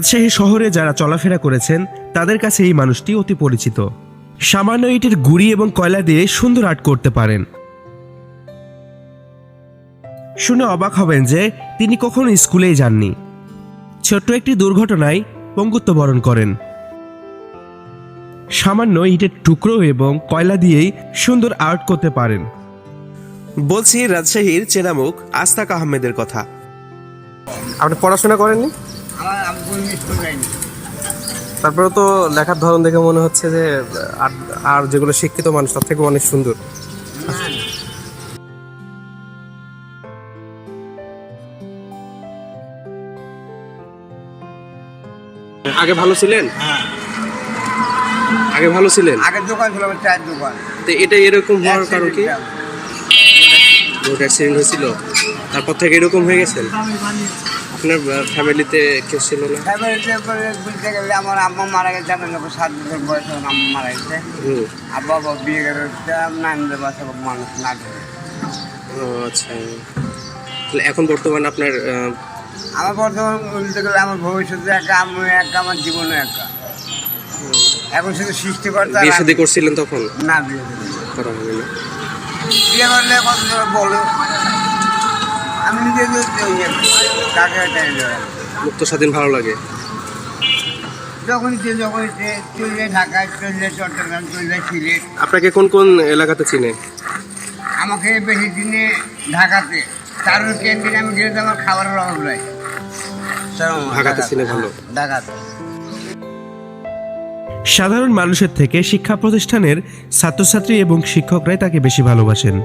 রাজশাহী শহরে যারা চলাফেরা করেছেন তাদের কাছে এই মানুষটি অতি পরিচিত। সামান্য ইটের গুঁড়ি এবং কয়লা দিয়ে সুন্দর আর্ট করতে পারেন। শুনে অবাক হবেন যে তিনি কখনো স্কুলেই যাননি। ছোট্ট একটি দুর্ঘটনায় পঙ্গুত্ব বরণ করেন। সামান্য ইটের টুকরো এবং কয়লা দিয়েই সুন্দর আর্ট করতে পারেন। বলছি রাজশাহীর চেনামুখ আস্তাক আহমেদের কথা। আপনি পড়াশোনা করেননি? তারপরে তো লেখার ধরন দেখে মনে হচ্ছে যে আর যেগুলো শিক্ষিত মানুষ তার থেকে অনেক সুন্দর। আগে ভালো ছিলেন? আগে ভালো ছিলেন? আগে দোকান ছিল, চায়ের দোকান। তো এটা এরকম হওয়ার কারণ কি? রোড অ্যাক্সিডেন্ট হয়েছিল, তারপর থেকে এরকম হয়ে গেছেন? আপনার ফ্যামিলিতে কেউ ছিল না? ফ্যামিলিতে বলতে গেলে আমার আম্মা মারা গেছে, আমার 7 বছর বয়স আম্মা মারা গেছে। আর বাবা বিয়ে করে নাইনদের বাসা মানুষ না ধরে। ও আচ্ছা, তাহলে এখন বর্তমান আপনার আমার বর্তমান বলতে গেলে আমার ভবিষ্যতে একা, আমি একা, আমার জীবনে একা। এখন শুধু সৃষ্টিকর্তা। বিয়ে শাদী করছিলেন তখন? না, বিয়ে করা হবে না। বিয়ে করলে কত বলো, আমি নিজে কাকে মুক্ত স্বাধীন ভালো লাগে। যখন চললে ঢাকায়, চললে চট্টগ্রাম, চললে সিলেট। আপনাকে কোন কোন এলাকাতে চিনে? আমাকে বেশি দিনে ঢাকাতে, কারণ ক্যান্টিনে আমি গেলে তো আমার খাবারের অভাব নাই। ঢাকাতে চিনে ভালো? ঢাকাতে। সাধারণ মানুষের থেকে শিক্ষা প্রতিষ্ঠানের ছাত্রছাত্রী এবং শিক্ষকরাই তাকে বেশি ভালোবাসেন।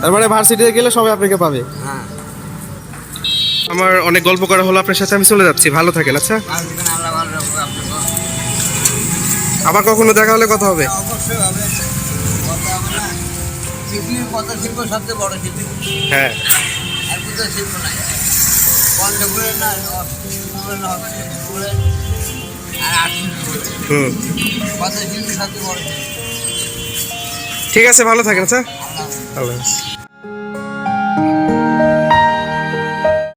তার মানে ভার্সিটিতে গেলে সবাই আপনাকে পাবে। হ্যাঁ, আমার অনেক গল্প করা হলো আপনার সাথে, আমি চলে যাচ্ছি। ভালো থাকেন। আচ্ছা, আবার কখনো দেখা হলে কথা হবে। অবশ্যই হবে, কথা হবে না। পৃথিবীর কত শিল্প সবচেয়ে বড় শিল্প। হ্যাঁ, আর কোথাও শিল্প নাই। পঞ্চপুরের না, আর আট কত শিল্প সবচেয়ে বড় শিল্প। ঠিক আছে, ভালো থাকেন। আচ্ছা, আল্লাহ। আল্লাহ হাফেজ।